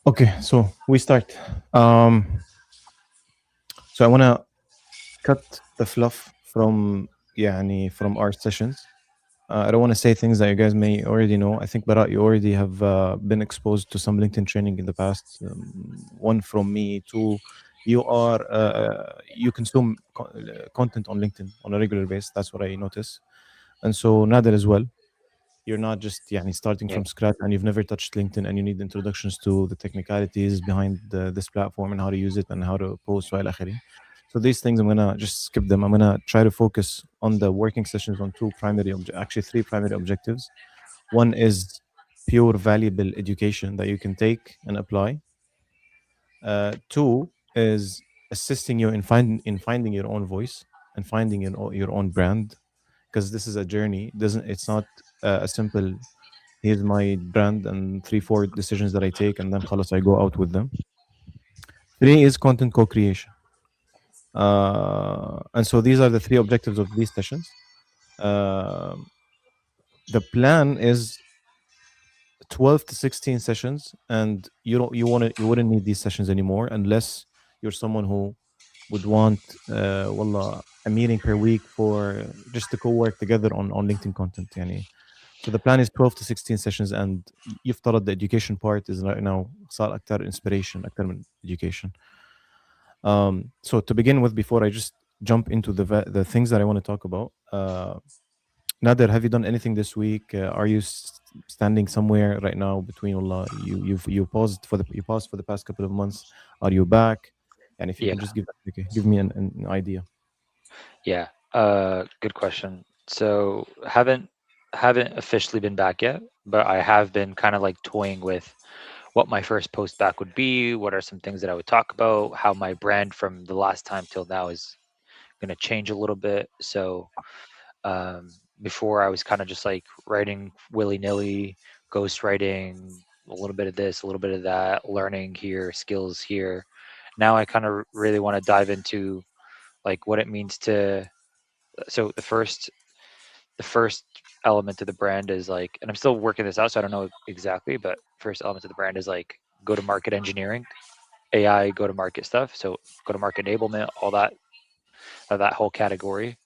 Okay, so we start. So I want to cut the fluff from from our sessions. I don't want to say things that you guys may already know. I think, Barat, you already have been exposed to some LinkedIn training in the past. One from me, two, you consume content on LinkedIn on a regular basis. That's what I notice, and so Nader as well. You're not just starting Yeah. from scratch and you've never touched LinkedIn and you need introductions to the technicalities behind this platform and how to use it and how to post وإلى آخره. So these things I'm gonna just skip them. I'm gonna try to focus on the working sessions on actually three primary objectives. One is pure valuable education that you can take and apply. Two is assisting you in finding your own voice and finding your own brand, because this is a journey. It's not a simple here's my brand and three, four decisions that I take, and then خلاص I go out with them. Three is content co-creation. And so these are the three objectives of these sessions. Um the plan is 12 to 16 sessions, and you wouldn't need these sessions anymore unless you're someone who would want wallah, a meeting per week for just to co-work together on LinkedIn content يعني. So the plan is 12 to 16 sessions, and يفترض the education part is right now صار أكتر inspiration أكتر من education. So to begin with, before I just jump into the things that I want to talk about, Nader, have you done anything this week? Are you standing somewhere right now between Allah? You paused for the past couple of months. Are you back? And if you Yeah. can just give me an idea. Yeah. Good question. So haven't officially been back yet, but I have been kind of like toying with what my first post back would be, what are some things that I would talk about, how my brand from the last time till now is going to change a little bit. So um, before I was kind of just like writing willy nilly, ghost writing, a little bit of this, a little bit of that, learning here, skills here. Now I kind of really want to dive into like what it means to. So the first element of the brand is like, and I'm still working this out, so I don't know exactly, but first element of the brand is like go to market engineering, AI, go to market stuff. So go to market enablement, all that whole category.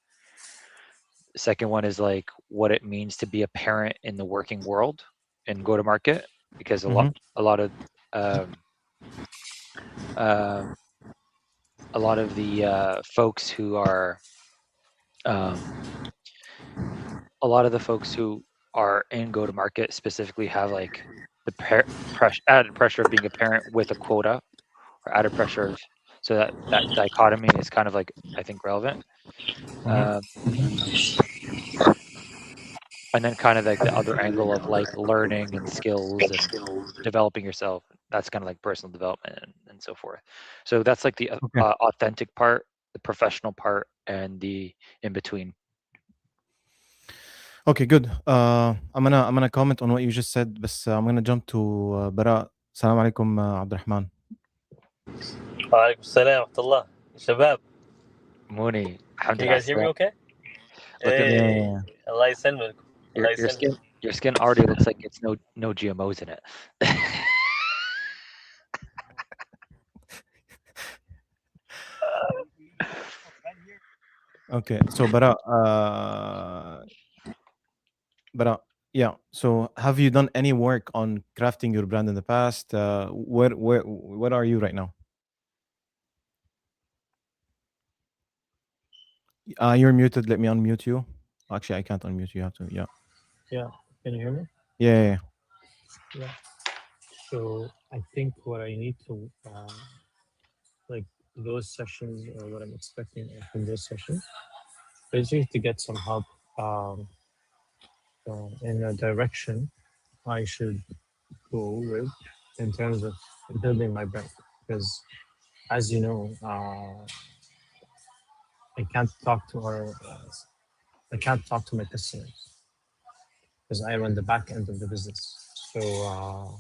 The second one is like what it means to be a parent in the working world and go to market, because Mm-hmm. a lot of um, um, a lot of the folks who are um, a lot of the folks who are in go to market specifically have like the added pressure of being a parent with a quota, or added pressure of, so that dichotomy is kind of like, I think, relevant. Mm-hmm. um, and then kind of like the other angle of like learning and skills and developing yourself, that's kind of like personal development and so forth. So that's like the Okay. authentic part, the professional part, and the in between. Okay, good. I'm gonna comment on what you just said, but I'm gonna jump to Bara. Salam alaikum, Abdurrahman. وعليكم السلام ورحمة الله شباب. Muni, Can you guys hear me alhamdulillah. okay? Look at Yeah, me. yeah, Hey, yeah. Allah يسلمك. Your الله your يسلمك. skin your skin already looks like it's no GMOs in it. Okay, so Bara, yeah. So have you done any work on crafting your brand in the past? Where are you right now? You're muted. Let me unmute you. Actually, I can't unmute you. You have to. Yeah. Yeah, can you hear me? Yeah. Yeah. Yeah. Yeah. So I think what I need to like those sessions, or what I'm expecting from those sessions, basically to get some help um, in a direction I should go with in terms of building my brand. Because as you know, I can't talk to our I can't talk to my customers because I run the back end of the business. So,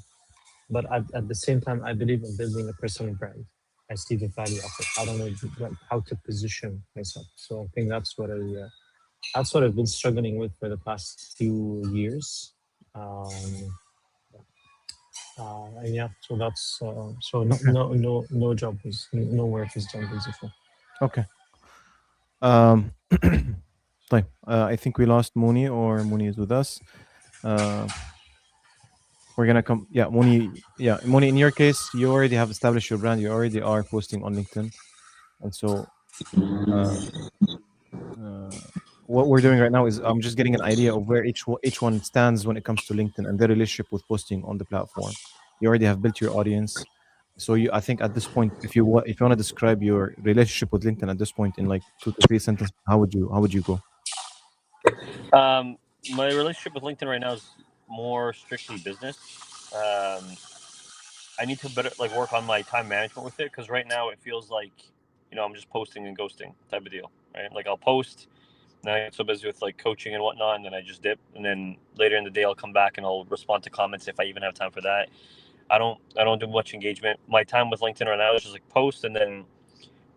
but at the same time, I believe in building a personal brand. I see the value of it. I don't know how to position myself. So I think that's what I've been struggling with for the past few years. Um, And yeah, so that's so no job is no work is done basically. Okay. طيب, I think we lost Mooney, or Mooney is with us. We're gonna come. Yeah, Mooney. Yeah, Mooney. In your case, you already have established your brand. You already are posting on LinkedIn, and so uh, what we're doing right now is I'm just getting an idea of where each one stands when it comes to LinkedIn and their relationship with posting on the platform. You already have built your audience, so I think at this point, if you want to describe your relationship with LinkedIn at this point in like 2 to 3 sentences, how would you go? My relationship with LinkedIn right now is more strictly business. I need to better work on my time management with it, because right now it feels like I'm just posting and ghosting type of deal, right? Like I'll post, and I get so busy with like coaching and whatnot, and then I just dip, and then later in the day I'll come back and I'll respond to comments if I even have time for that. I don't do much engagement. My time with LinkedIn right now is just like post and then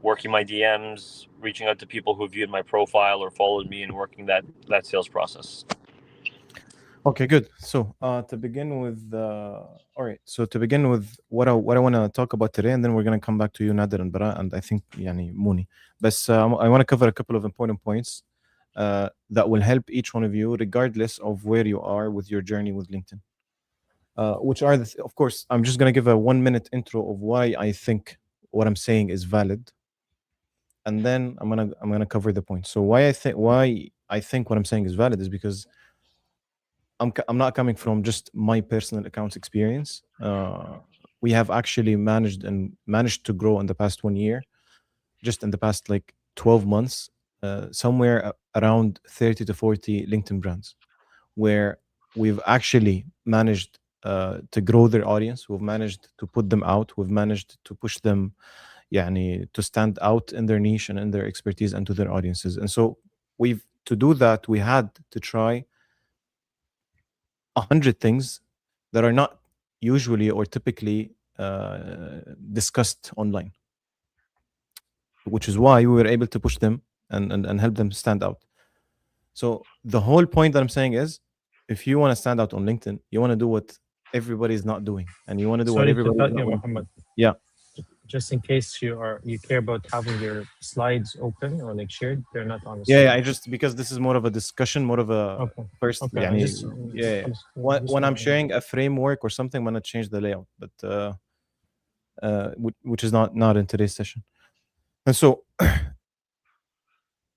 working my DMs, reaching out to people who viewed my profile or followed me, and working that sales process. Okay, good. So to begin with, all right. So to begin with, what I want to talk about today, and then we're gonna come back to you, Nader and Bara, and I think Yani Mooney. But I want to cover a couple of important points that will help each one of you, regardless of where you are with your journey with LinkedIn. Which are of course, I'm just gonna give a 1-minute intro of why I think what I'm saying is valid, and then I'm gonna cover the points. So why I think what I'm saying is valid is because I'm not coming from just my personal accounts experience. We have actually managed to grow in the past 1 year, just in the past like 12 months, somewhere around 30 to 40 LinkedIn brands, where we've actually managed to grow their audience. We've managed to put them out. We've managed to push them, to stand out in their niche and in their expertise and to their audiences. And so to do that, we had to try 100 things that are not usually or typically discussed online, which is why we were able to push them and help them stand out. So the whole point that I'm saying is, if you want to stand out on LinkedIn, you want to do what everybody's not doing, and you want to do what Sorry to everybody's cut not you, doing. Muhammad. Yeah. Just in case you care about having your slides open or like shared, they're not on the Yeah, screen. I just, because this is more of a discussion, more of a Okay. first. Okay. يعني, Just, yeah. just When I'm wanna- sharing a framework or something, I'm gonna change the layout, but which is not in today's session. And so,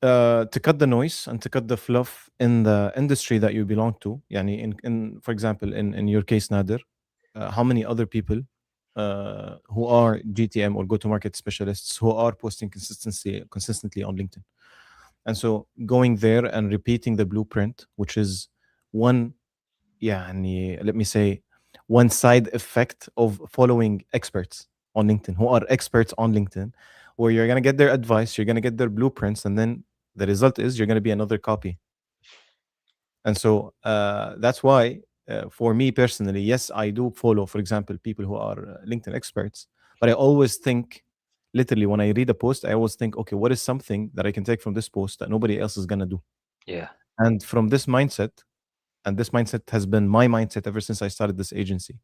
to cut the noise and to cut the fluff in the industry that you belong to, يعني in for example, in your case, Nader, how many other people who are GTM or go-to-market specialists who are posting consistently on LinkedIn? And so going there and repeating the blueprint, which is one, let me say, one side effect of following experts on LinkedIn, who are experts on LinkedIn, where you're going to get their advice, you're going to get their blueprints, and then the result is you're going to be another copy. And so that's why, for me personally, yes, I do follow, for example, people who are LinkedIn experts, but I always think, literally, when I read a post, I always think, okay, what is something that I can take from this post that nobody else is going to do? Yeah. And from this mindset, and this mindset has been my mindset ever since I started this agency.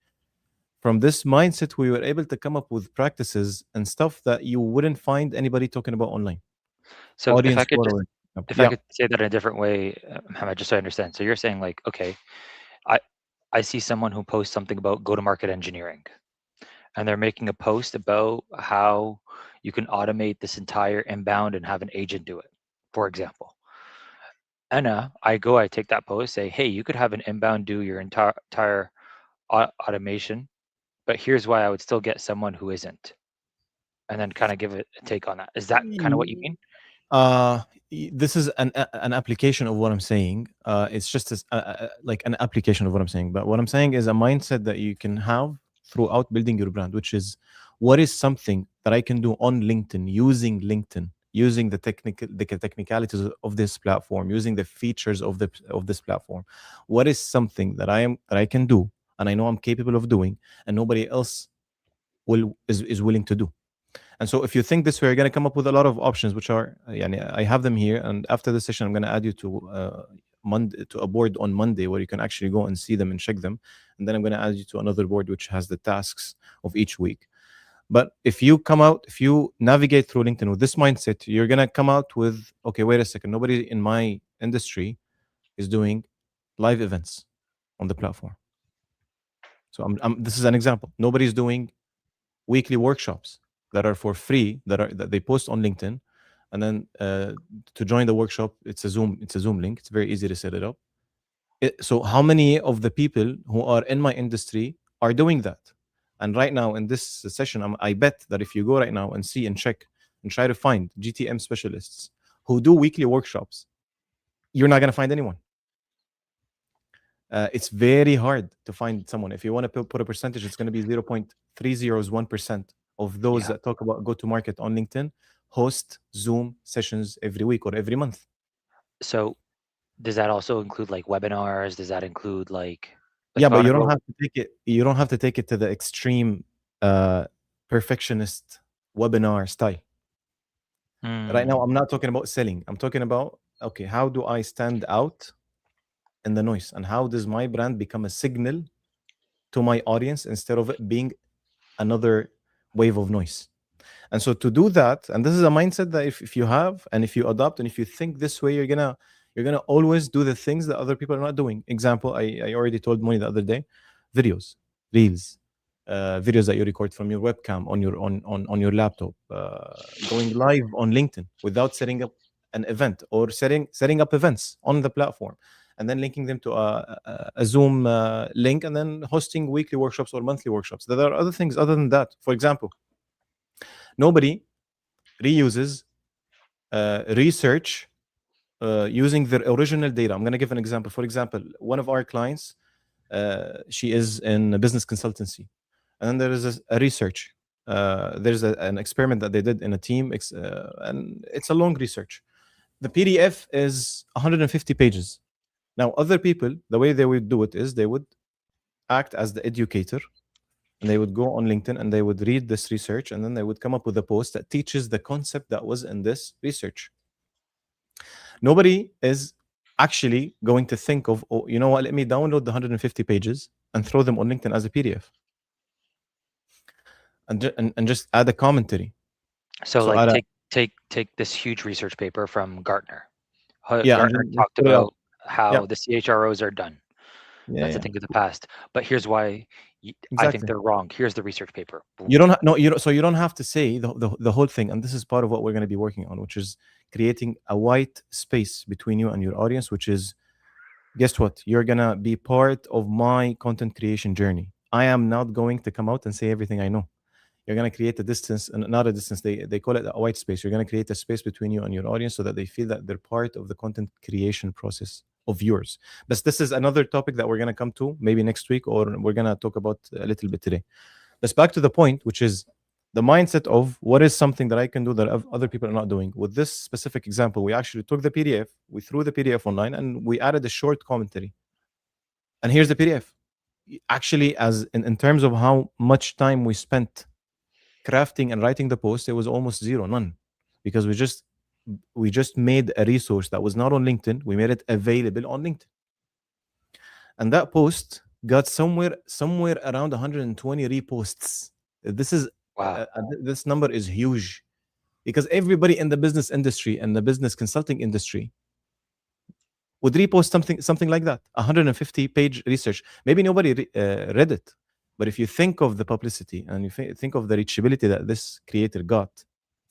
From this mindset, we were able to come up with practices and stuff that you wouldn't find anybody talking about online. So if Audience I could just following. if I could say that in a different way, Mohammed, just so I understand. So you're saying like, okay, I see someone who posts something about go-to-market engineering, and they're making a post about how you can automate this entire inbound and have an agent do it, for example. And I take that post, say, hey, you could have an inbound do your entire automation, but here's why I would still get someone who isn't, and then kind of give it a take on that. Is that kind of what you mean? This is an application of what I'm saying. It's just like an application of what I'm saying. But what I'm saying is a mindset that you can have throughout building your brand, which is, what is something that I can do on LinkedIn, using LinkedIn, using the technicalities of this platform, using the features of this platform. What is something that I can do, and I know I'm capable of doing, and nobody else is willing to do. And so if you think this way, you're going to come up with a lot of options, which are, I have them here. And after the session, I'm going to add you to Monday, to a board on Monday where you can actually go and see them and check them, and then I'm going to add you to another board which has the tasks of each week. But if you navigate through LinkedIn with this mindset, you're going to come out with, okay, wait a second, nobody in my industry is doing live events on the platform. So this is an example. Nobody's doing weekly workshops that are for free, that they post on LinkedIn, and then to join the workshop, it's a Zoom link. It's very easy to set it up. So how many of the people who are in my industry are doing that? And right now in this session, I bet that if you go right now and see and check and try to find GTM specialists who do weekly workshops, you're not going to find anyone. It's very hard to find someone. If you want to put a percentage, it's going to be 0.301% of those that talk about go-to-market on LinkedIn host Zoom sessions every week or every month. So does that also include like webinars? Does that include like yeah, but you don't have to take it. You don't have to take it to the extreme perfectionist webinar style. Right now, I'm not talking about selling. I'm talking about, okay, how do I stand out in the noise, and how does my brand become a signal to my audience instead of it being another wave of noise? And so to do that, and this is a mindset that if you have, and if you adopt, and if you think this way, you're gonna always do the things that other people are not doing. Example, I already told Moni the other day, videos, reels, videos that you record from your webcam on your laptop, going live on LinkedIn without setting up an event, or setting up events on the platform, and then linking them to a Zoom link, and then hosting weekly workshops or monthly workshops. There are other things other than that. For example, nobody reuses research using their original data. I'm going to give an example. For example, one of our clients, she is in a business consultancy, and then there is a research. There's an experiment that they did in a team, and it's a long research. The PDF is 150 pages. Now, other people, the way they would do it is they would act as the educator, and they would go on LinkedIn and they would read this research, and then they would come up with a post that teaches the concept that was in this research. Nobody is actually going to think of, oh, you know what, let me download the 150 pages and throw them on LinkedIn as a PDF, and just add a commentary. So like take this huge research paper from Gartner. Gartner talked about how the CHROs are done. That's a thing of the past. But here's why I think they're wrong. Here's the research paper. You don't so you don't have to say the whole thing. And this is part of what we're going to be working on, which is creating a white space between you and your audience, which is, guess what? You're going to be part of my content creation journey. I am not going to come out and say everything I know. You're going to create a distance, and not a distance. They call it a white space. You're going to create a space between you and your audience so that they feel that they're part of the content creation process of yours. But this is another topic that we're going to come to maybe next week, or we're going to talk about a little bit today. Let's back to the point, which is the mindset of what is something that I can do that other people are not doing. With this specific example, we actually took the PDF, we threw the PDF online, and we added a short commentary. And here's the PDF. Actually, as in terms of how much time we spent crafting and writing the post, it was almost none, because we just made a resource that was not on LinkedIn. We made it available on LinkedIn, and that post got somewhere around 120 reposts. This is wow. This number is huge, because everybody in the business industry and the business consulting industry would repost something like that. 150-page research. Maybe nobody read it, but if you think of the publicity and you think of the reachability that this creator got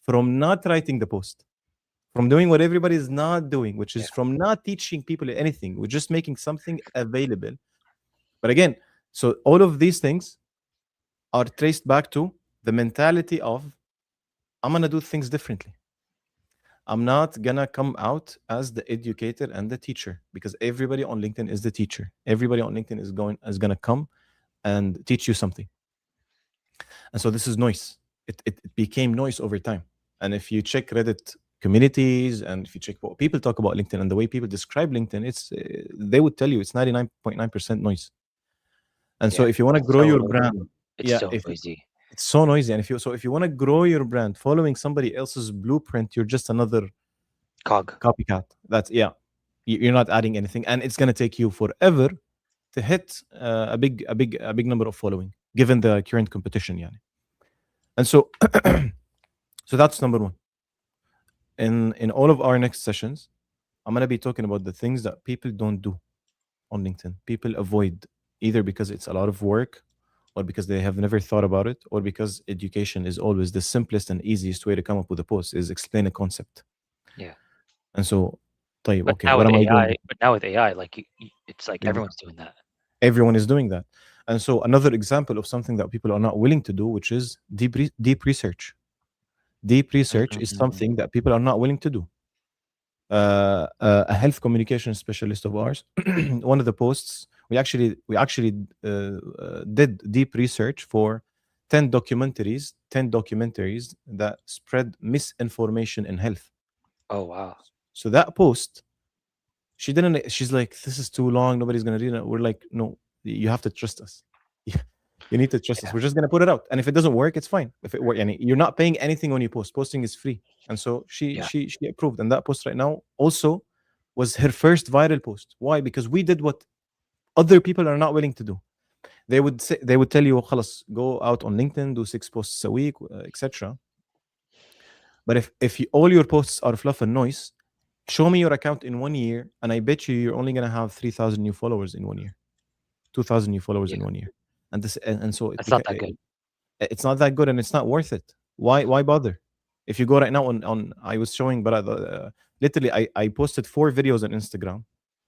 from not writing the post, from doing what everybody is not doing, which is from not teaching people anything, we're just making something available. But again, so all of these things are traced back to the mentality of, I'm going to do things differently. I'm not going to come out as the educator and the teacher, because everybody on LinkedIn is the teacher. Everybody on LinkedIn is going to come and teach you something. And so this is noise. It became noise over time. And if you check Reddit communities, and if you check what people talk about LinkedIn and the way people describe LinkedIn, they would tell you it's 99.9% noise. And so if you want to grow your brand, it's so noisy. It's so noisy. And if you want to grow your brand following somebody else's blueprint, you're just another copycat. That's You're not adding anything, and it's going to take you forever to hit a big number of following, given the current competition. Yani. And so, so that's number one. In all of our next sessions, I'm going to be talking about the things that people don't do on LinkedIn. People avoid, either because it's a lot of work, or because they have never thought about it, or because education is always the simplest and easiest way to come up with a post, is explain a concept. Yeah. And so, طيب, But okay, now what with am I AI, doing? but now with AI, like it's like Yeah. everyone's doing that. Everyone is doing that. And so another example of something that people are not willing to do, which is deep research. Deep research is Mhm. something that people are not willing to do. A health communication specialist of ours, one of the posts, we actually did deep research for 10 documentaries that spread misinformation in health. Oh wow. So that post, she's like, this is too long, nobody's gonna read it. We're like, no, you have to trust us. You need to trust us. Yeah. We're just gonna put it out, and if it doesn't work, it's fine. If it works, you're not paying anything when you post. Posting is free, and so Yeah. she approved. And that post right now also was her first viral post. Why? Because we did what other people are not willing to do. They would tell you, خلاص, go out on LinkedIn, do 6 posts a week, etc. But if all your posts are fluff and noise, show me your account in 1 year, and I bet you're only gonna have 3,000 new followers in 1 year, 2,000 new followers in Yeah. 1 year, and so That's not that good. it's not that good, and it's not worth it. Why bother? If you go right now on I was showing, but literally I posted 4 videos on Instagram,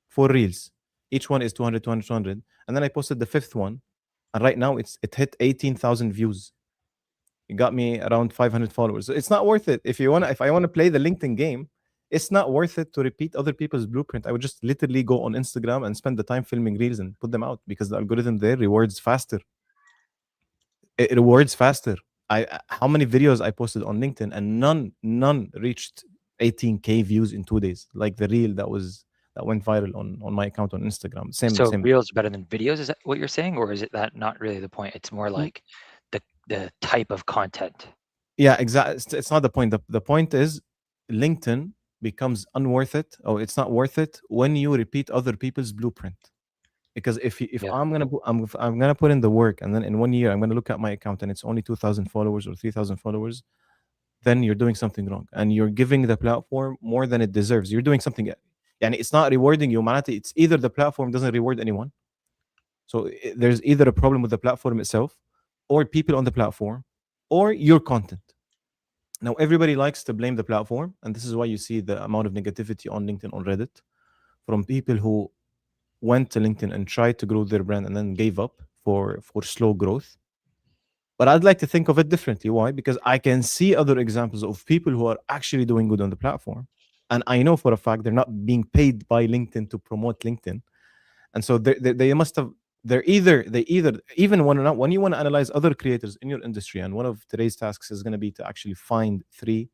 4 reels. Each one is 200, 200, 200, and then I posted the 5th one, and right now it hit 18,000 views. It got me around 500 followers. So it's not worth it. If I want to play the LinkedIn game, it's not worth it to repeat other people's blueprint. I would just literally go on Instagram and spend the time filming reels and put them out, because the algorithm there rewards faster. It rewards faster. How many videos I posted on LinkedIn, and none reached 18K views in 2 days, like the reel that went viral on my account on Instagram. So Same. reels are better than videos, is that what you're saying, or is it that not really the point? It's more like the type of content. Yeah, exactly. It's not the point. The point is LinkedIn becomes unworth it, or it's not worth it when you repeat other people's blueprint. Because if Yeah. I'm gonna put in the work, and then in 1 year I'm gonna look at my account and it's only 2,000 followers or 3,000 followers, then you're doing something wrong, and you're giving the platform more than it deserves. You're doing something, and it's not rewarding humanity. It's either the platform doesn't reward anyone, so there's either a problem with the platform itself, or people on the platform, or your content. Now, everybody likes to blame the platform, and this is why you see the amount of negativity on LinkedIn, on Reddit, from people who went to LinkedIn and tried to grow their brand and then gave up for slow growth. But I'd like to think of it differently. Why? Because I can see other examples of people who are actually doing good on the platform, and I know for a fact they're not being paid by LinkedIn to promote LinkedIn, and so they must have. They either even when you want to analyze other creators in your industry, and one of today's tasks is going to be to actually find 3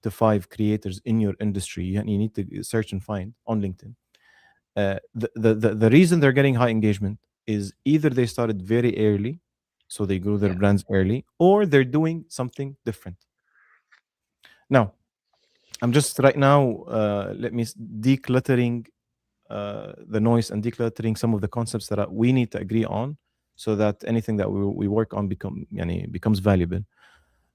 to 5 creators in your industry. You need to search and find on LinkedIn. The reason they're getting high engagement is either they started very early, so they grew their Yeah. brands early, or they're doing something different. Now, I'm just right now decluttering the noise and decluttering some of the concepts that we need to agree on, so that anything that we work on becomes valuable.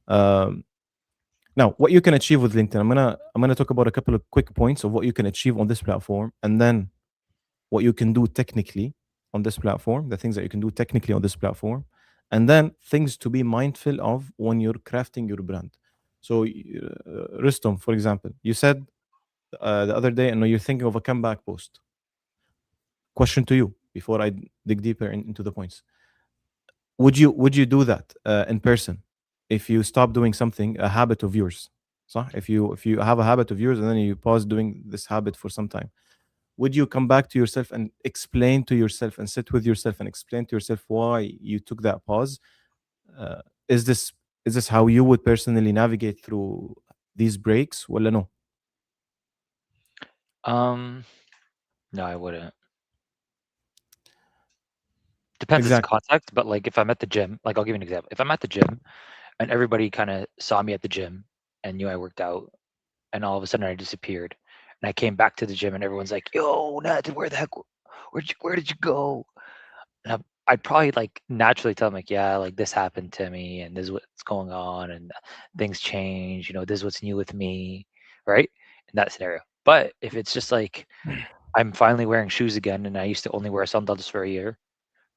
Now, what you can achieve with LinkedIn, I'm gonna talk about a couple of quick points of what you can achieve on this platform, and then what you can do technically on this platform, the things that you can do technically on this platform, and then things to be mindful of when you're crafting your brand. So, Rustom, for example, you said the other day, and you're thinking of a comeback post. Question to you before I dig deeper into the points: Would you do that in person if you stop doing something, a habit of yours? So if you have a habit of yours and then you pause doing this habit for some time, would you come back to yourself and explain to yourself and sit with yourself and explain to yourself why you took that pause? Uh, is this how you would personally navigate through these breaks? Well, no. No, I wouldn't. Depends on the Exactly. context, but like if I'm at the gym, like I'll give you an example. If I'm at the gym and everybody kind of saw me at the gym and knew I worked out, and all of a sudden I disappeared, and I came back to the gym, and everyone's like, "Yo, Nathan, where the heck? Where did you go?" And I'd probably like naturally tell them like, "Yeah, like this happened to me, and this is what's going on, and things change. This is what's new with me, right?" In that scenario. But if it's just like I'm finally wearing shoes again, and I used to only wear sandals for a year,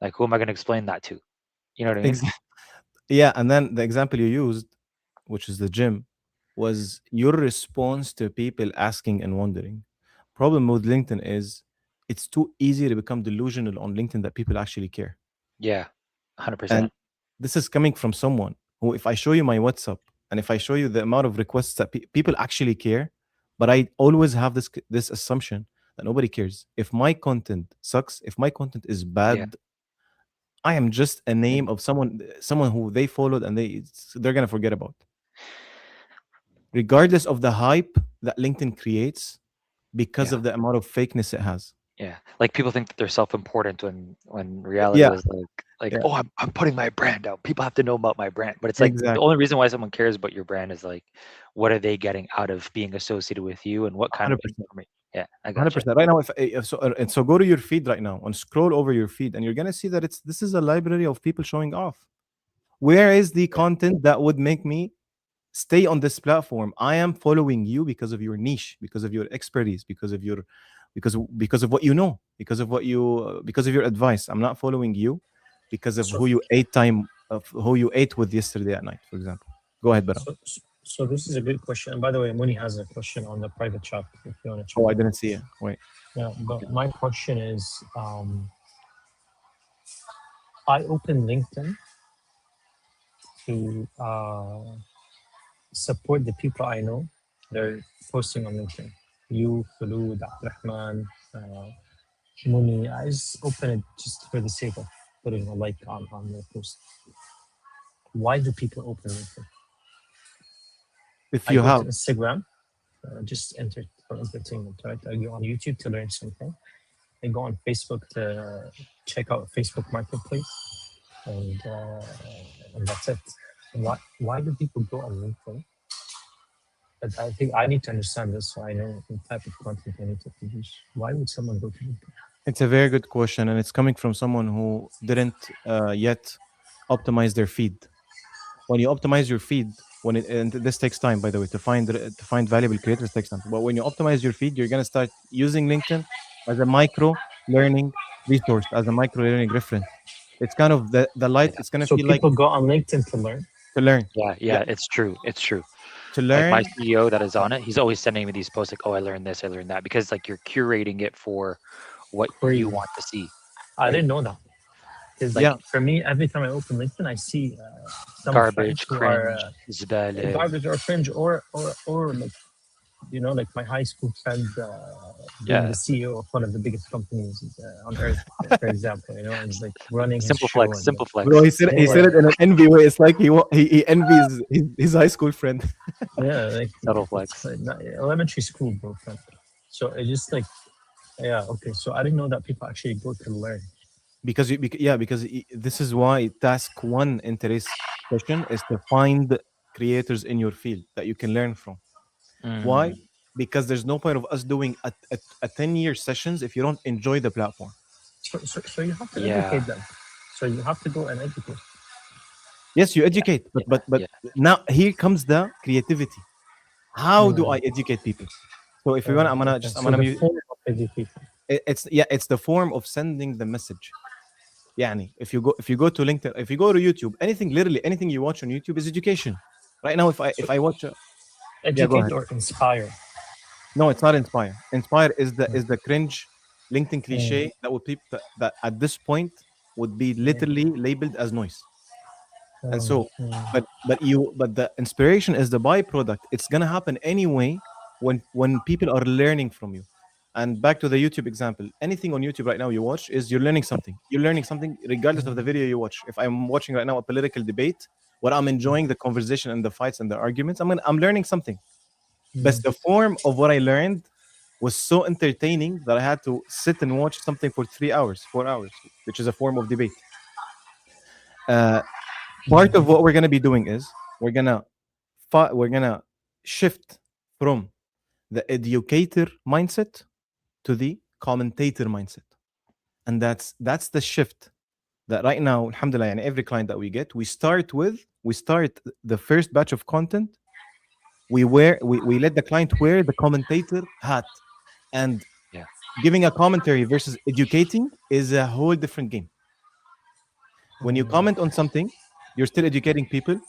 like who am I going to explain that to? You know what I mean? Yeah, and then the example you used, which is the gym, was your response to people asking and wondering. Problem with LinkedIn is it's too easy to become delusional on LinkedIn that people actually care. Yeah, 100%. And this is coming from someone who, if I show you my WhatsApp and if I show you the amount of requests that people actually care, but I always have this assumption that nobody cares. If my content sucks, if my content is bad, I am just a name of someone who they followed and they're gonna forget about. Regardless of the hype that LinkedIn creates because Yeah. of the amount of fakeness it has. Yeah, like people think that they're self-important when reality Yeah, is like yeah, oh, I'm putting my brand out. People have to know about my brand, but it's like the exactly. only reason why someone cares about your brand is like, what are they getting out of being associated with you, and what kind of 100%. information? Yeah, I gotcha. 100%. Right now, so go to your feed right now and scroll over your feed, and you're gonna see that this is a library of people showing off. Where is the content that would make me stay on this platform? I am following you because of your niche, because of your expertise, because of what you know, because of your advice. I'm not following you because of So, who you ate with yesterday at night, for example. Go ahead, Bara. so this is a good question. And by the way, Muni has a question on the private chat if you want to check. Oh, I it. didn't see it. Wait. Yeah, but my question is, I open LinkedIn to support the people I know. They're posting on LinkedIn. You, Khulud, Abdurrahman, Muni. I just open it just for the sake of putting a like on their post. Why do people open LinkedIn? If I you go have to Instagram, just enter for entertainment, right? I go on YouTube to learn something. I go on Facebook to check out Facebook Marketplace, and that's it. Why do people go on LinkedIn? But I think I need to understand this so I know the type of content I need to produce. Why would someone go to LinkedIn? It's a very good question, and it's coming from someone who didn't yet optimize their feed. When you optimize your feed, and this takes time, by the way, to find valuable creators takes time. But when you optimize your feed, you're gonna start using LinkedIn as a micro learning resource, as a micro learning reference. It's kind of the light. Yeah. It's gonna So feel like people go on LinkedIn to learn. to learn. Yeah, it's true. It's true. To Like my learn, CEO that is on it, he's always sending me these posts like, "Oh, I learned this, I learned that," because like you're curating it for what Crazy. you want to see. I didn't know that. Because yeah, for me, every time I open LinkedIn, I see some Garbage, friends who are cringe, zbale. garbage or cringe, or like like my high school friend being Yeah, the CEO of one of the biggest companies on earth, for example. And it's like running his simple show. flex, And, simple flex. bro. He said it in an envy way. It's like he envies his high school friend. yeah, like Subtle it's flex. like elementary school, bro. Friend. So it's just like, yeah, okay. So I didn't know that people actually go to learn. Because this is why task one in today's session is to find creators in your field that you can learn from. Why? Mm, Because there's no point of us doing a 10-year sessions if you don't enjoy the platform. So you have to Yeah. educate them. So you have to go and educate. Yes, you educate, but yeah. now here comes the creativity. How do I educate people? So if you want, I'm gonna Okay. just I'm So gonna the mute. form of education. It's the form of sending the message. Yani, if you go to LinkedIn, if you go to YouTube, literally anything you watch on YouTube is education. Right now, if I watch, go Educate ahead. or inspire. No, it's not inspire. Inspire is the cringe LinkedIn cliche that would people that at this point would be literally labeled as noise. And so, but the inspiration is the byproduct. It's gonna happen anyway when people are learning from you. And back to the YouTube example, anything on YouTube right now you watch is you're learning something. You're learning something regardless of the video you watch. If I'm watching right now a political debate, where I'm enjoying the conversation and the fights and the arguments, I'm learning something. But the form of what I learned was so entertaining that I had to sit and watch something for 3 hours, 4 hours, which is a form of debate. Part of what we're gonna be doing is we're gonna shift from the educator mindset to the commentator mindset. And that's the shift that right now, alhamdulillah, and every client that we get, we start the first batch of content. We let the client wear the commentator hat. And Yeah. giving a commentary versus educating is a whole different game. When you comment on something, you're still educating people,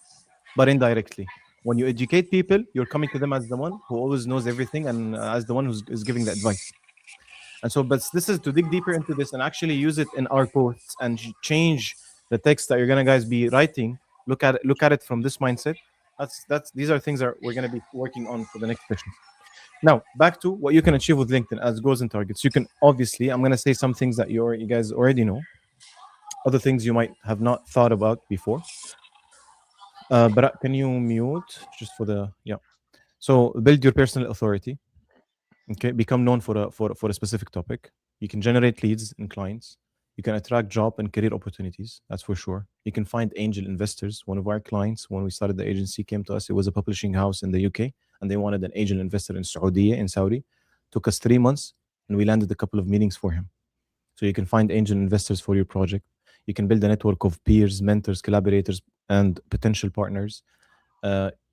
but indirectly. When you educate people, you're coming to them as the one who always knows everything and as the one is giving the advice. And so, but this is to dig deeper into this and actually use it in our posts and change the text that you're gonna guys be writing. Look at it from this mindset. These are things that we're gonna be working on for the next sessions. Now, back to what you can achieve with LinkedIn as goals and targets. You can obviously, I'm gonna say some things that you guys already know, other things you might have not thought about before. But can you mute just for the So build your personal authority. Okay, become known for a specific topic. You can generate leads and clients. You can attract job and career opportunities. That's for sure. You can find angel investors. One of our clients, when we started the agency, came to us. It was a publishing house in the UK, and they wanted an angel investor in Saudi. Took us 3 months, and we landed a couple of meetings for him. So you can find angel investors for your project. You can build a network of peers, mentors, collaborators, and potential partners.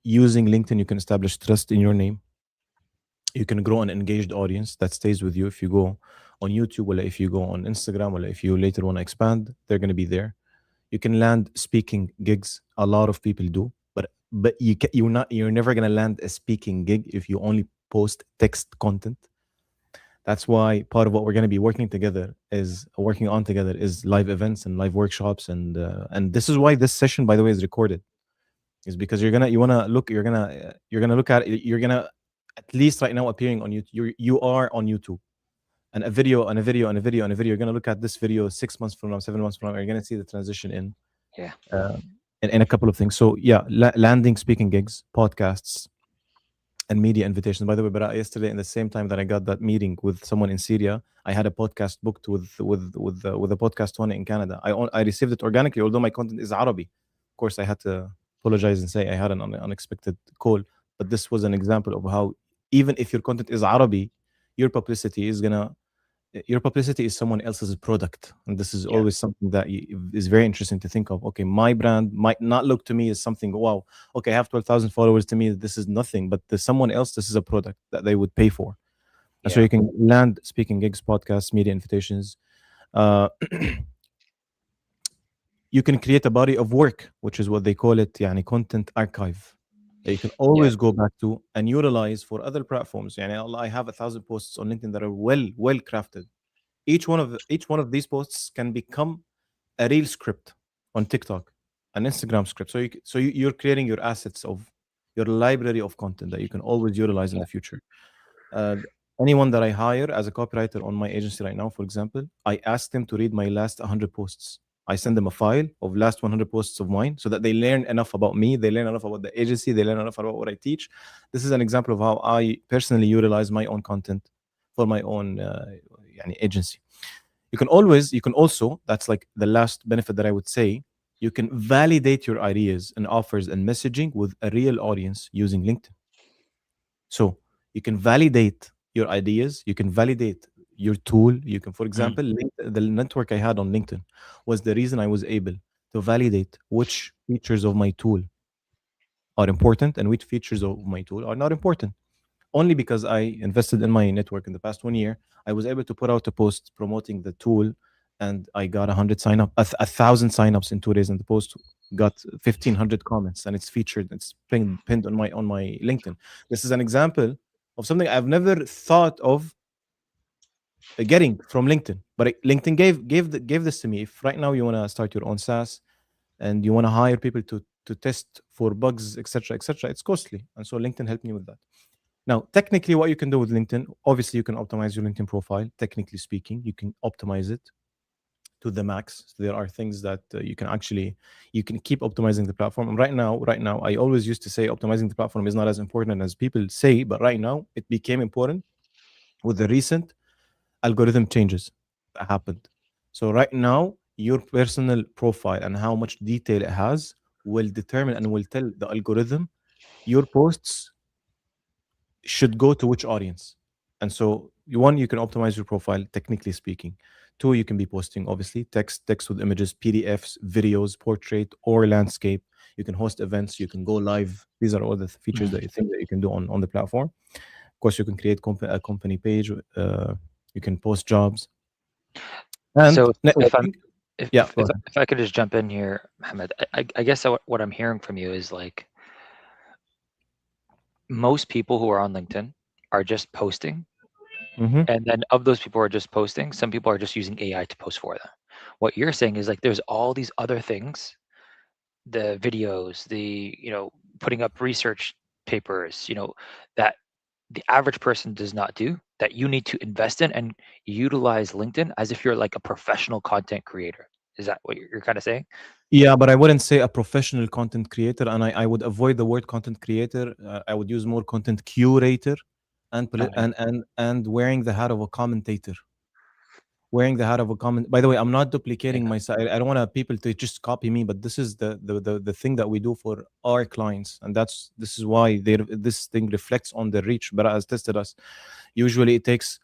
Using LinkedIn, you can establish trust in your name. You can grow an engaged audience that stays with you. If you go on YouTube, or if you go on Instagram, or if you later want to expand, they're going to be there. You can land speaking gigs. A lot of people do, but you're never going to land a speaking gig if you only post text content. That's why part of what we're going to be working on together is live events and live workshops, and this is why this session, by the way, is recorded, is because you're gonna look at at least right now appearing on YouTube. You are on YouTube, and a video and a video and a video and a video. You're gonna look at this video 6 months from now, 7 months from now. You're gonna see the transition in in a couple of things. So yeah, landing speaking gigs, podcasts, and media invitations. By the way, but yesterday, in the same time that I got that meeting with someone in Syria, I had a podcast booked with a podcast one in Canada. I received it organically, although my content is Arabic. Of course, I had to apologize and say I had an unexpected call. But this was an example of how, even if your content is Arabic, your publicity is someone else's product, and this is always something that is very interesting to think of. Okay, my brand might not look to me as something, wow, okay, I have 12,000 followers. To me, this is nothing, but to someone else, this is a product that they would pay for. And so you can land speaking gigs, podcasts, media invitations. You can create a body of work, which is what they call it, content archive, that you can always go back to and utilize for other platforms. I have 1,000 posts on LinkedIn that are well crafted. Each one of these posts can become a reel script on TikTok, an Instagram script. So you're creating your assets of your library of content that you can always utilize in the future. Anyone that I hire as a copywriter on my agency right now, for example, I ask them to read my last 100 posts. I send them a file of last 100 posts of mine so that they learn enough about me, they learn enough about the agency, they learn enough about what I teach. This is an example of how I personally utilize my own content for my own agency. You can also, that's like the last benefit that I would say, you can validate your ideas and offers and messaging with a real audience using LinkedIn. So you can validate your ideas, you can validate your tool. You can, for example, the network I had on LinkedIn was the reason I was able to validate which features of my tool are important and which features of my tool are not important. Only because I invested in my network in the past 1 year, I was able to put out a post promoting the tool, and I got 1,000 signups in 2 days, and the post got 1,500 comments, and it's featured, it's pinned on my LinkedIn. This is an example of something I've never thought of getting from LinkedIn, but LinkedIn gave this to me. If right now you want to start your own SaaS and you want to hire people to test for bugs, etc., it's costly, and so LinkedIn helped me with that. Now, technically, what you can do with LinkedIn, obviously, you can optimize your LinkedIn profile. Technically speaking, you can optimize it to the max. So there are things that you can keep optimizing the platform. And right now, I always used to say optimizing the platform is not as important as people say, but right now it became important with the recent algorithm changes that happened. So right now, your personal profile and how much detail it has will determine and will tell the algorithm your posts should go to which audience. And so, one, you can optimize your profile, technically speaking. Two, you can be posting, obviously, text with images, PDFs, videos, portrait, or landscape. You can host events. You can go live. These are all the features that you think that you can do on the platform. Of course, you can create a company page. You can post jobs. And So if I'm networking. Yeah, go ahead. if I could just jump in here, Mohammed, I guess what I'm hearing from you is like most people who are on LinkedIn are just posting, Mhm. and then of those people who are just posting, some people are just using AI to post for them. What you're saying is like there's all these other things, the videos, the putting up research papers, that the average person does not do, that you need to invest in and utilize LinkedIn as if you're like a professional content creator. Is that what you're kind of saying? Yeah, but I wouldn't say a professional content creator, and I would avoid the word content creator. I would use more content curator, and Okay. and wearing the hat of a commentator. Wearing the hat of a comment. By the way, I'm not duplicating Yeah. myself. I don't want people to just copy me, but this is the thing that we do for our clients, and this is why this thing reflects on their reach. But has tested us. Usually, it takes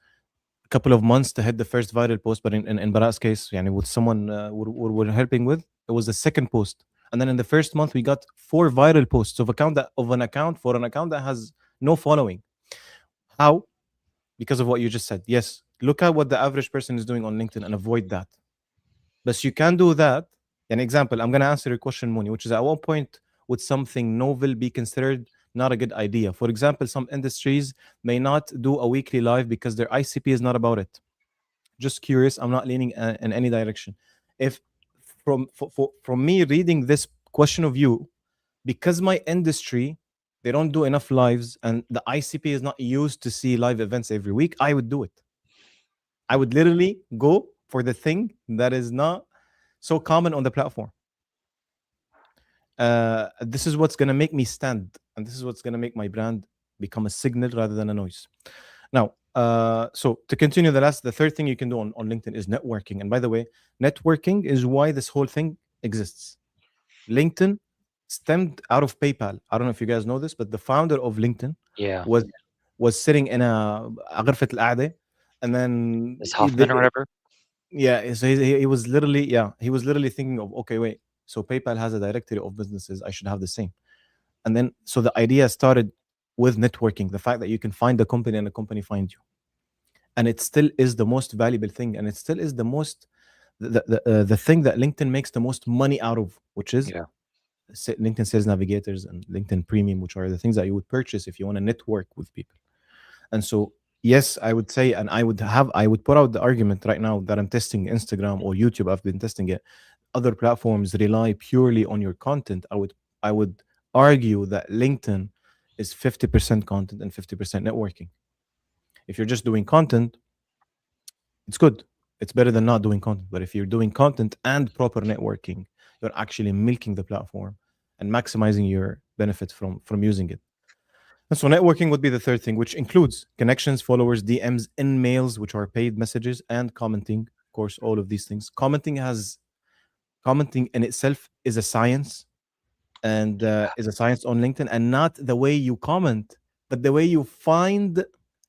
a couple of months to hit the first viral post, but in Barat's case, yani with someone we're helping with, it was the second post, and then in the first month we got 4 viral posts of an account that has no following. How? Because of what you just said. Yes, look at what the average person is doing on LinkedIn and avoid that. But you can do that. An example, I'm going to answer your question, Mooney, which is at what point would something novel be considered not a good idea? For example, some industries may not do a weekly live because their ICP is not about it. Just curious. I'm not leaning in any direction. If from me reading this question of you, because my industry, they don't do enough lives and the ICP is not used to see live events every week, I would do it. I would literally go for the thing that is not so common on the platform. This is what's going to make me stand, and this is what's going to make my brand become a signal rather than a noise. Now, so to continue, the third thing you can do on LinkedIn is networking. And by the way, networking is why this whole thing exists. LinkedIn stemmed out of PayPal. I don't know if you guys know this, but the founder of LinkedIn Yeah. was sitting in a غرفة القعدة, and then Is Hoffman or whatever? yeah, so he was literally thinking of, okay, wait, so PayPal has a directory of businesses, I should have the same. And then so the idea started with networking, the fact that you can find the company and the company find you. And it still is the most valuable thing, and it still is the most the thing that LinkedIn makes the most money out of, which is Yeah. LinkedIn Sales Navigators and LinkedIn Premium, which are the things that you would purchase if you want to network with people. And so, yes, I would say, and I would put out the argument right now that I'm testing Instagram or YouTube. I've been testing it. Other platforms rely purely on your content. I would argue that LinkedIn is 50% content and 50% networking. If you're just doing content, it's good. It's better than not doing content. But if you're doing content and proper networking, you're actually milking the platform and maximizing your benefit from using it. And so networking would be the third thing, which includes connections, followers, DMs, in mails, which are paid messages, and commenting. Of course, all of these things. Commenting in itself is a science, and is a science on LinkedIn, and not the way you comment, but the way you find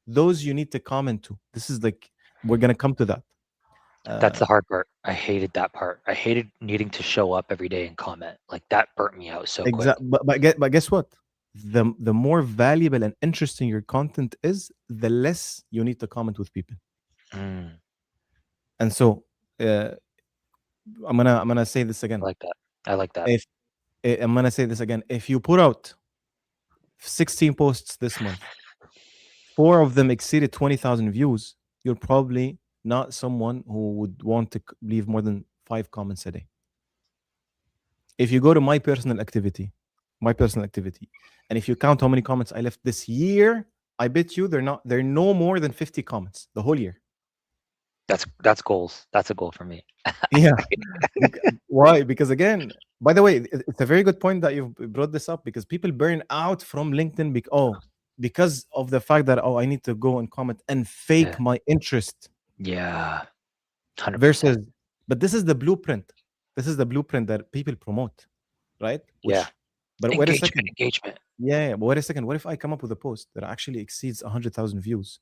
those you need to comment to. This is like, we're gonna come to that. That's the hard part. I hated that part. I hated needing to show up every day and comment. Like that burnt me out so quick. Exactly. But guess what? The more valuable and interesting your content is, the less you need to comment with people. Mm, And so I'm gonna say this again. I like that. I like that. If I'm gonna say this again, if you put out 16 posts this month, 4 of them exceeded 20,000 views, you're probably not someone who would want to leave more than 5 comments a day. If you go to my personal activity, and if you count how many comments I left this year, I bet you they're no more than 50 comments the whole year. That's goals. That's a goal for me. Yeah. Why? Because again, by the way, it's a very good point that you've brought this up, because people burn out from LinkedIn because of the fact that, I need to go and comment and fake Yeah. my interest. Yeah. 100%. Versus, but this is the blueprint. This is the blueprint that people promote, right? Yeah. But wait a second. Engagement. Yeah, but wait a second. What if I come up with a post that actually exceeds 100,000 views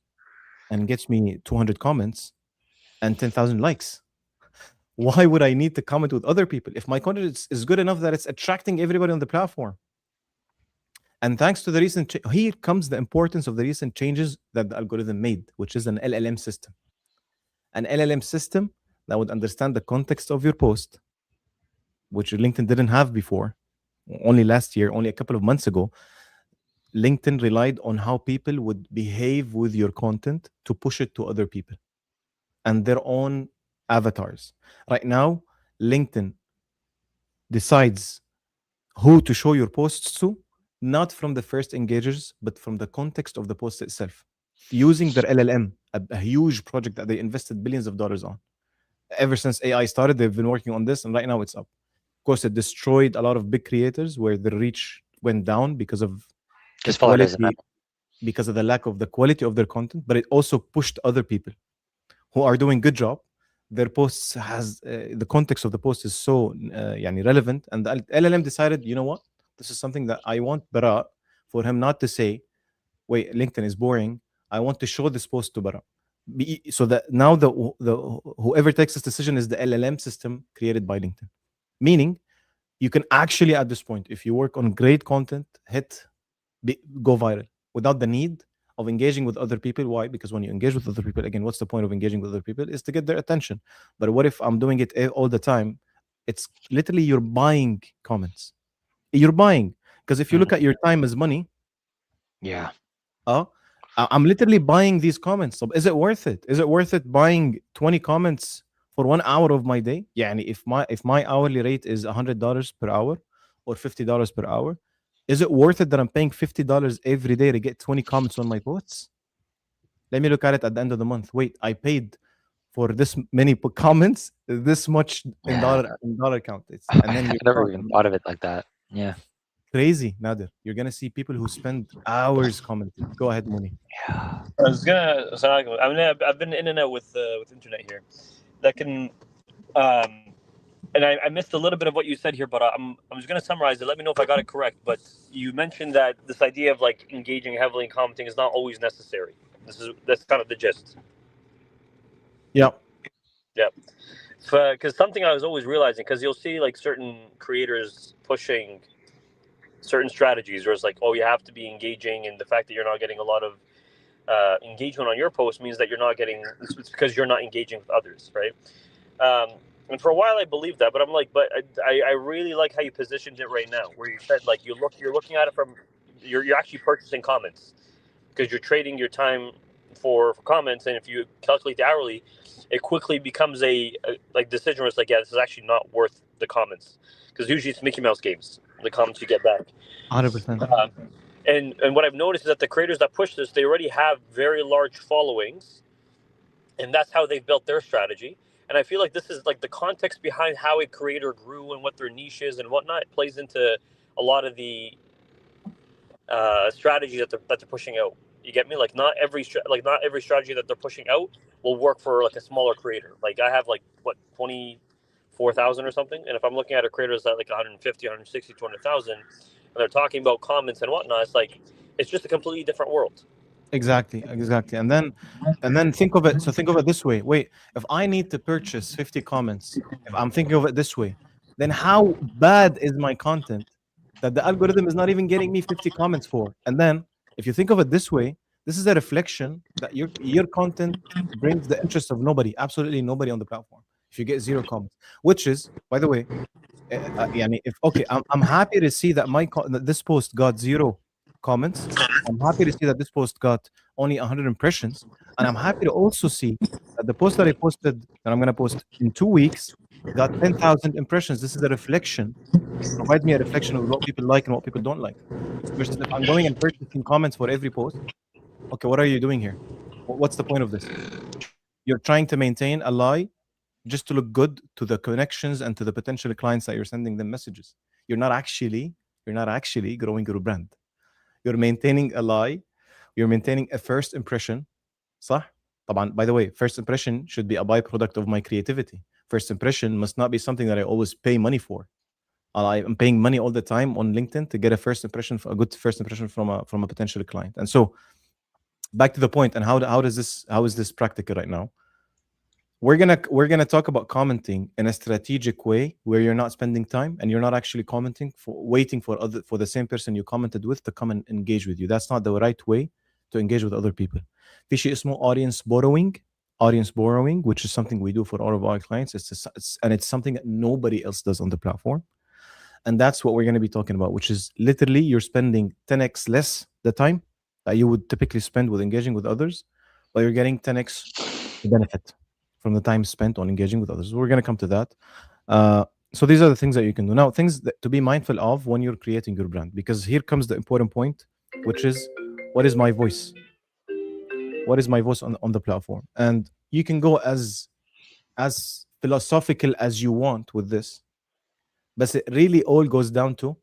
and gets me 200 comments and 10,000 likes? Why would I need to comment with other people if my content is good enough that it's attracting everybody on the platform? And thanks to the recent here comes the importance of the recent changes that the algorithm made, which is an LLM system. An LLM system that would understand the context of your post, which LinkedIn didn't have before. Only last year, only a couple of months ago, LinkedIn relied on how people would behave with your content to push it to other people and their own avatars. Right now, LinkedIn decides who to show your posts to, not from the first engagers, but from the context of the post itself, using their LLM, a huge project that they invested billions of dollars on. Ever since AI started, they've been working on this, and right now it's up. Of course, it destroyed a lot of big creators where their reach went down because of Just follow doesn't quality, matter. because of the lack of the quality of their content, but it also pushed other people who are doing good job. Their posts has the context of the post is so relevant, and the LLM decided, you know what, this is something that I want Bara for him not to say, wait, LinkedIn is boring. I want to show this post to Bara. So that now the whoever takes this decision is the LLM system created by LinkedIn, meaning you can actually at this point, if you work on great content, go viral without the need of engaging with other people. Why? Because when you engage with other people, again, what's the point of engaging with other people? Is to get their attention. But what if I'm doing it all the time? It's literally you're buying comments. You're buying, because if you look at your time as money, Yeah. I'm literally buying these comments. So is it worth it? Is it worth it buying 20 comments for 1 hour of my day? Yeah, and if my hourly rate is $100 per hour or $50 per hour, is it worth it that I'm paying $50 every day to get 20 comments on my posts? Let me look at it at the end of the month. Wait, I paid for this many comments, this much in dollar count. And then I you never even thought of it like that. Yeah. crazy, Nader. You're gonna see people who spend hours commenting. Go ahead, Mooney. Yeah. I was gonna. So I've been in and out with internet here. That can, and I missed a little bit of what you said here, but I'm just gonna summarize it. Let me know if I got it correct. But you mentioned that this idea of like engaging heavily in commenting is not always necessary. That's kind of the gist. Yeah. Yeah. Because something I was always realizing, because you'll see like certain creators pushing certain strategies where it's like, oh, you have to be engaging, and the fact that you're not getting a lot of engagement on your post means that you're not getting, it's because you're not engaging with others, right? And for a while I believed that, but I'm like, but I really like how you positioned it right now, where you said like you're looking at it from, you're actually purchasing comments because you're trading your time for comments, and if you calculate the hourly, it quickly becomes a like decision where it's like, yeah, this is actually not worth the comments, because usually it's Mickey Mouse games, the comments you get back. 100%. And what I've noticed is that the creators that push this, they already have very large followings, and that's how they've built their strategy. And I feel like this is like the context behind how a creator grew and what their niche is and whatnot plays into a lot of the strategy that they're pushing out. You get me? Like not every strategy that they're pushing out will work for like a smaller creator. Like I have like what 24,000 or something, and if I'm looking at a creator that's at like 150, 160, 200,000, and they're talking about comments and whatnot, it's like it's just a completely different world. Exactly. And then think of it. So think of it this way. Wait, if I need to purchase 50 comments, if I'm thinking of it this way, then how bad is my content that the algorithm is not even getting me 50 comments for? And then if you think of it this way, this is a reflection that your content brings the interest of nobody, absolutely nobody on the platform. If you get 0 comments, which is, by the way, if okay, I'm happy to see that that this post got 0 comments. I'm happy to see that this post got only 100 impressions, and I'm happy to also see that the post that I posted, that I'm going to post in 2 weeks, got 10,000 impressions. This is a reflection. It provides me a reflection of what people like and what people don't like. Versus if I'm going and purchasing comments for every post, okay, what are you doing here? What's the point of this? You're trying to maintain a lie just to look good to the connections and to the potential clients that you're sending them messages. You're not actually growing your brand. You're maintaining a lie. You're maintaining a first impression. صح? طبعا, by the way, first impression should be a byproduct of my creativity. First impression must not be something that I always pay money for. I'm paying money all the time on LinkedIn to get a good first impression from a potential client. And so, back to the point, and how is this practical right now? We're gonna talk about commenting in a strategic way where you're not spending time and you're not actually commenting waiting for the same person you commented with to come and engage with you. That's not the right way to engage with other people. في شيء اسمه audience borrowing, which is something we do for all of our clients. It's something that nobody else does on the platform. And that's what we're going to be talking about, which is literally you're spending 10x less the time that you would typically spend with engaging with others, but you're getting 10x benefit from the time spent on engaging with others. We're going to come to that. So these are the things that you can do. Now, things to be mindful of when you're creating your brand, because here comes the important point, which is, what is my voice? What is my voice on the platform? And you can go as philosophical as you want with this, but it really all goes down to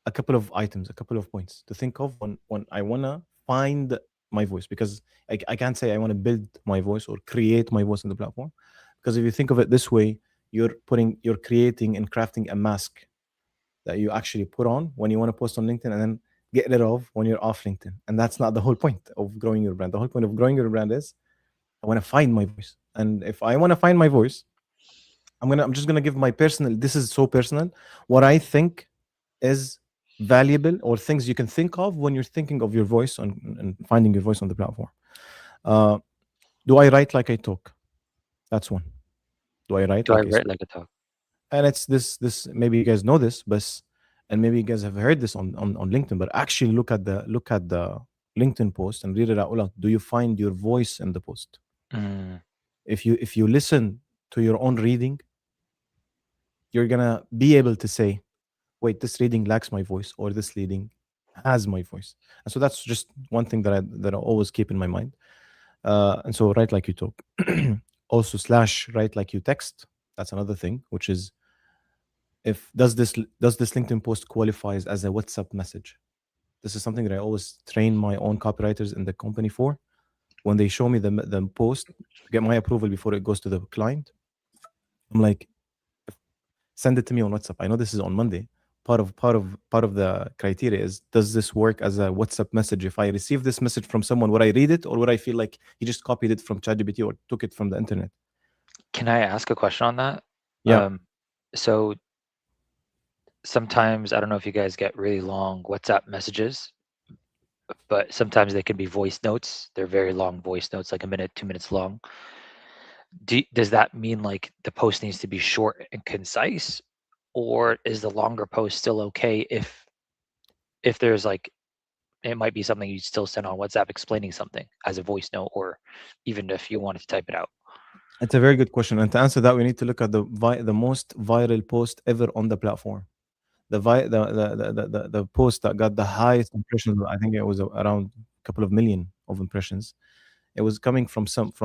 a couple of items, a couple of points to think of when I want to find my voice, because I can't say I want to build my voice or create my voice on the platform, because if you think of it this way, you're creating and crafting a mask that you actually put on when you want to post on LinkedIn and then get rid of when you're off LinkedIn. And that's not the whole point of growing your brand. The whole point of growing your brand is I want to find my voice. And if I want to find my voice, I'm just gonna give my personal, this is so personal, what I think is valuable or things you can think of when you're thinking of your voice and finding your voice on the platform. Do I write like I talk? That's one. Do I write like I like a talk? And it's this maybe you guys know this, but and maybe you guys have heard this on LinkedIn, but actually look at the LinkedIn post and read it out loud. Do you find your voice in the post? Mm. If you listen to your own reading, you're gonna be able to say, wait, this reading lacks my voice, or this reading has my voice. And so that's just one thing that I always keep in my mind. And so write like you talk. Also / write like you text. That's another thing, which is, does this LinkedIn post qualifies as a WhatsApp message? This is something that I always train my own copywriters in the company for. When they show me the post, get my approval before it goes to the client, I'm like, send it to me on WhatsApp. I know this is on Monday. Part of the criteria is, does this work as a WhatsApp message? If I receive this message from someone, would I read it, or would I feel like he just copied it from ChatGPT or took it from the internet? Can I ask a question on that? Yeah. So sometimes, I don't know if you guys get really long WhatsApp messages, but sometimes they can be voice notes. They're very long voice notes, like a minute, 2 minutes long. Does that mean like the post needs to be short and concise, or is the longer post still okay if there's like, it might be something you still send on WhatsApp explaining something as a voice note, or even if you wanted to type it out? It's a very good question. And to answer that, we need to look at the most viral post ever on the platform. The post that got the highest impressions, I think it was around a couple of million of impressions. It was coming from someone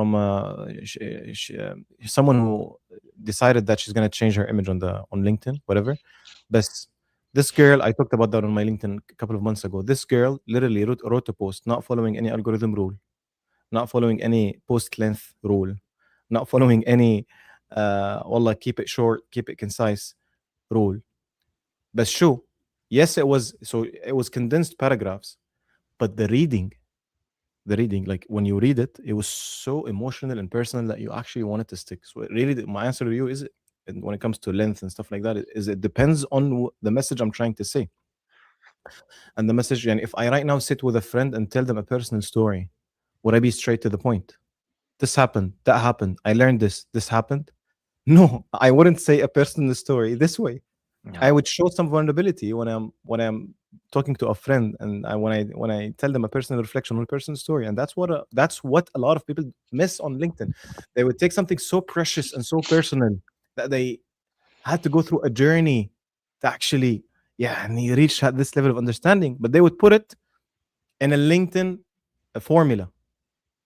who decided that she's going to change her image on LinkedIn, whatever. But this girl, I talked about that on my LinkedIn a couple of months ago. This girl literally wrote a post, not following any algorithm rule, not following any post length rule, not following any wallah, keep it short, keep it concise rule. But sure, yes, it was condensed paragraphs, but the reading, like when you read it, it was so emotional and personal that you actually wanted to stick. So really, my answer to you is, and when it comes to length and stuff like that, is it depends on the message I'm trying to say. And the message, and if I right now sit with a friend and tell them a personal story, would I be straight to the point? This happened, that happened, I learned this happened. No, I wouldn't say a personal story this way. No. I would show some vulnerability when I'm talking to a friend, and when I tell them a personal reflection on a personal story. And that's what a lot of people miss on LinkedIn. They would take something so precious and so personal that they had to go through a journey to actually, and you reach this level of understanding, but they would put it in a LinkedIn formula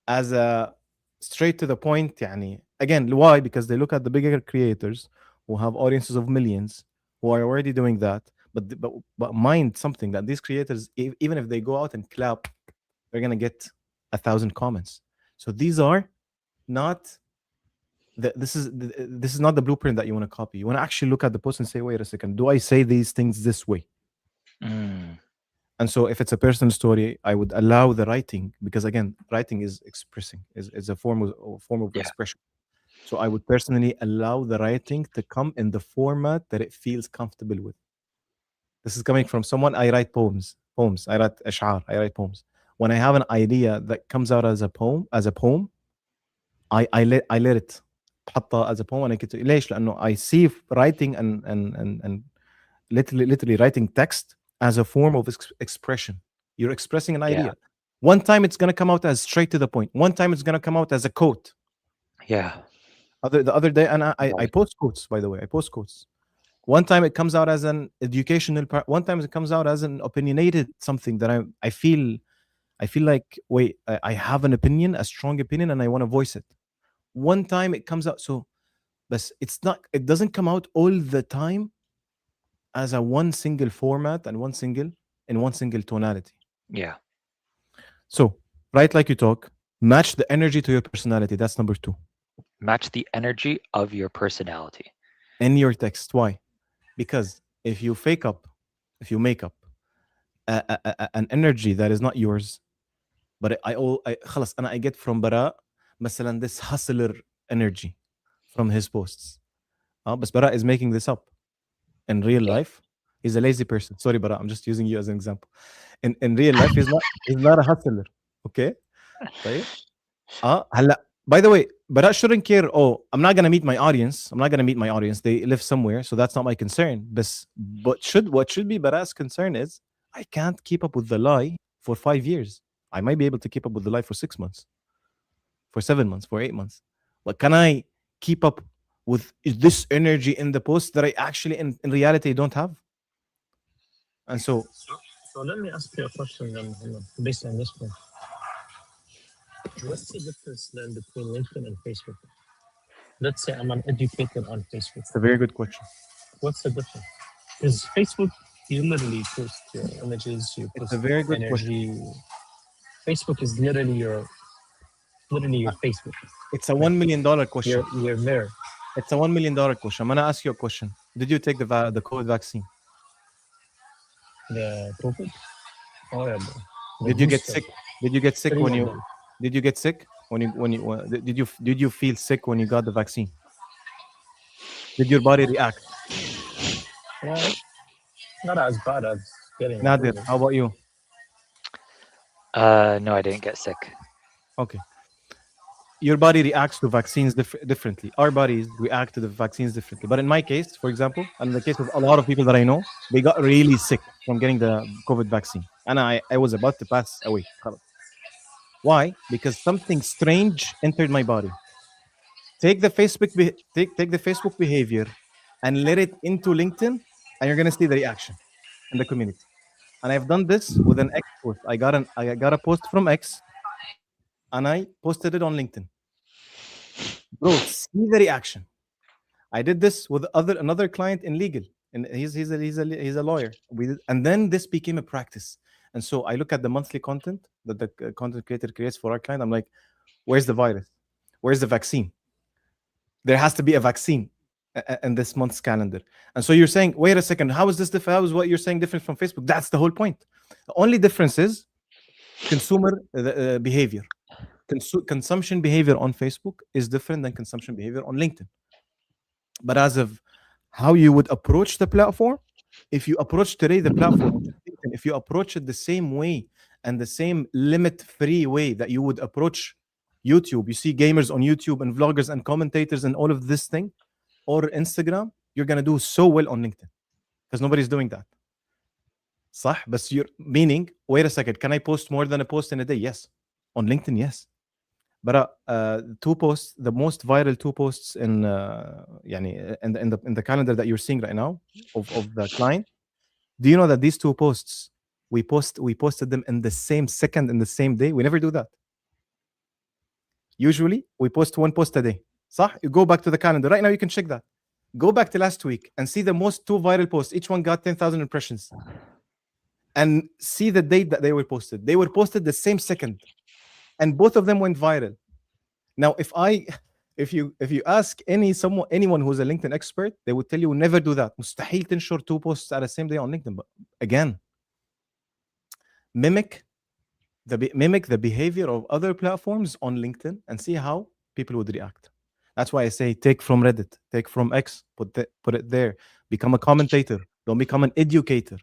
as a straight to the point. Yani, again, why? Because they look at the bigger creators who have audiences of millions, who are already doing that, but mind something, that these creators, even if they go out and clap, they're gonna get 1,000 comments. So these are not this is not the blueprint that you want to copy. You want to actually look at the post and say, wait a second, do I say these things this way? Mm. And so if it's a personal story, I would allow the writing, because again, writing is expressing, is a form of Yeah. expression. So I would personally allow the writing to come in the format that it feels comfortable with. This is coming from someone. I write poems. I write ash'ar. I write poems. When I have an idea that comes out as a poem, I let it بحطها as a poem. أنا ليش؟ لأنه I see writing and literally writing text as a form of expression. You're expressing an idea. One time it's going to come out as straight to the point. One time it's going to come out as a quote. Yeah. The other day, and I post quotes, by the way. I post quotes. One time it comes out as an educational part. One time it comes out as an opinionated something that I feel like, wait, I have an opinion, a strong opinion, and I want to voice it. One time it comes out, so but it doesn't come out all the time as a one single format and one single tonality. Yeah. So write like you talk, match the energy to your personality. That's number 2. Match the energy of your personality in your text. Why? Because if you make up an energy that is not yours, but خلاص I get from Bara مثلا this hustler energy from his posts. But Bara is making this up. In real life, he's a lazy person. Sorry, Bara, I'm just using you as an example. In real life, he's not a hustler. Okay? طيب. هلا, by the way, Bara shouldn't care. Oh, I'm not gonna meet my audience. They live somewhere, so that's not my concern. But what should be Bara's concern is, I can't keep up with the lie for 5 years. I might be able to keep up with the lie for 6 months, for 7 months, for 8 months. But can I keep up with this energy in the post that I actually in reality don't have? And so let me ask you a question then, based on this one. What's the difference then between LinkedIn and Facebook? Let's say I'm an educator on Facebook. It's a very good question. What's the difference? Because Facebook, you literally post your images, you post It's a very good energy. Facebook is literally your Facebook. It's a $1 million question. Your mirror. It's a $1 million question. I'm gonna ask you a question. Did you take the COVID vaccine? The COVID? Oh yeah. Did you get sick? Did you get sick when you? Did you get sick when you? Did you feel sick when you got the vaccine? Did your body react? Well, not as bad as getting. Nadir, how about you? No, I didn't get sick. Okay. Your body reacts to vaccines differently. Our bodies react to the vaccines differently. But in my case, for example, and in the case of a lot of people that I know, they got really sick from getting the COVID vaccine. And I was about to pass away. Why? Because something strange entered my body. Take the Facebook behavior and let it into LinkedIn, and you're gonna see the reaction in the community. And I've done this with an X post. I got a post from X, and I posted it on LinkedIn. Bro, see the reaction. I did this with another client in legal, and he's a lawyer. And then this became a practice. And so I look at the monthly content that the content creator creates for our client. I'm like, where's the virus? Where's the vaccine? There has to be a vaccine in this month's calendar. And so you're saying, wait a second, how is this different? How is what you're saying different from Facebook? That's the whole point. The only difference is consumer behavior. Consumption behavior on Facebook is different than consumption behavior on LinkedIn. But as of how you would approach the platform, if you approach today the platform, if you approach it the same way and the same limit-free way that you would approach YouTube, you see gamers on YouTube and vloggers and commentators and all of this thing, or Instagram, you're gonna do so well on LinkedIn because nobody's doing that. صح? But you're meaning, wait a second, can I post more than a post in a day? Yes. On LinkedIn, yes. But 2 posts, the most viral 2 posts in the calendar that you're seeing right now of the client. Do you know that these 2 posts we posted them in the same second, in the same day? We never do that. Usually we post 1 post a day. صح? You go back to the calendar right now. You can check that. Go back to last week and see the most 2 viral posts. Each one got 10,000 impressions. And see the date that they were posted. They were posted the same second. And both of them went viral. Now, if I if you ask anyone who's a LinkedIn expert, they would tell you never do that. مستحيل تنشر 2 posts at the same day on LinkedIn. But again, mimic the behavior of other platforms on LinkedIn and see how people would react. That's why I say take from Reddit, take from X, put it there. Become a commentator. Don't become an educator.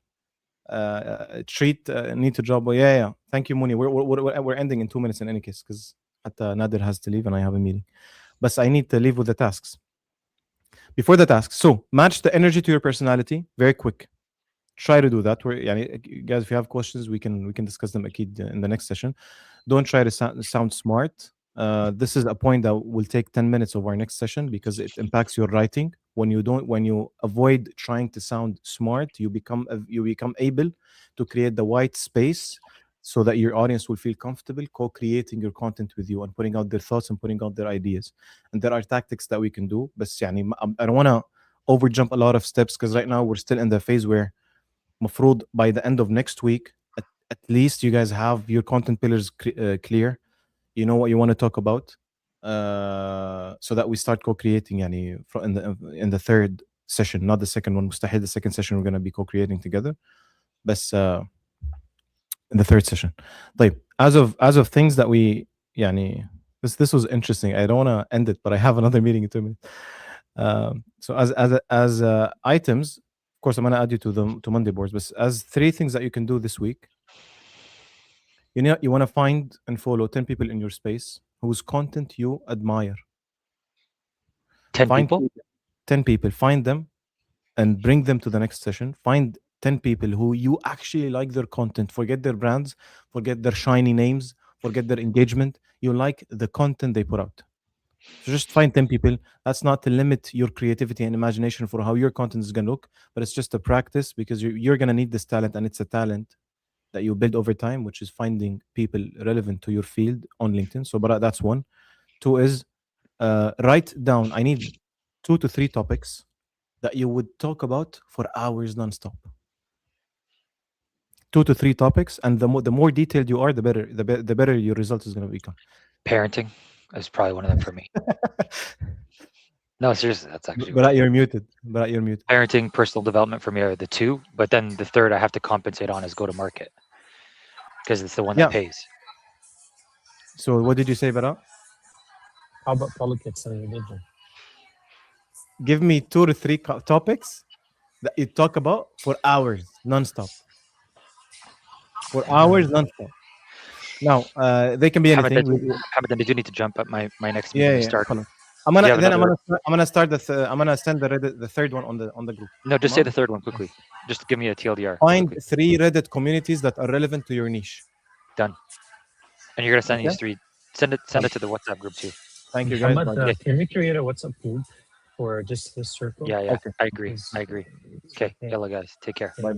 Treat need to job. Yeah. Thank you, Mooney. We're ending in 2 minutes in any case because Nadir has to leave and I have a meeting. But I need to leave with the tasks. Before the tasks, so match the energy to your personality. Very quick. Try to do that. Guys, if you have questions, we can discuss them in the next session. Don't try to sound smart. This is a point that will take 10 minutes of our next session because it impacts your writing. When you avoid trying to sound smart, you become able to create the white space so that your audience will feel comfortable co-creating your content with you and putting out their thoughts and putting out their ideas. And there are tactics that we can do. But I don't want to overjump a lot of steps because right now we're still in the phase where مفروض by the end of next week, at least you guys have your content pillars clear. You know what you want to talk about, so that we start co-creating in the third session, not the second one. مستحيل the second session we're going to be co-creating together. But in the third session. طيب, as of things that we this was interesting. I don't want to end it, but I have another meeting in 2 minutes. So as items, of course, I'm going to add you to Monday boards. But as 3 things that you can do this week, you want to find and follow 10 people in your space whose content you admire. 10 people? 10 people. Find them and bring them to the next session. Find 10 people who you actually like their content. Forget their brands, forget their shiny names, forget their engagement. You like the content they put out. So just find 10 people. That's not to limit your creativity and imagination for how your content is going to look, but it's just a practice because you're going to need this talent, and it's a talent that you build over time, which is finding people relevant to your field on LinkedIn. So, but that's 1. 2 is write down. I need 2 to 3 topics that you would talk about for hours nonstop. 2 to 3 topics, and the more detailed you are, the better your result is going to become. Parenting is probably one of them for me. No, seriously, that's actually. But you're muted. Parenting, personal development for me are the 2, but then the third I have to compensate on is go to market because it's the one that pays. So what did you say, Bara? How about politics and religion? Give me 2 to 3 topics that you talk about for hours nonstop. For hours nonstop. Now, they can be anything. Hamadan, did you need to jump at my next meeting? Start. I'm gonna start I'm gonna send the third one on the group. No, just say the third one quickly. Just give me a TLDR. Find quickly. 3 Reddit communities that are relevant to your niche. Done. And you're gonna send these 3. Send it to the WhatsApp group too. Thank you, guys. Can we create a WhatsApp group for just this circle? Yeah. Okay. I agree. Okay, yalla guys, take care. Bye.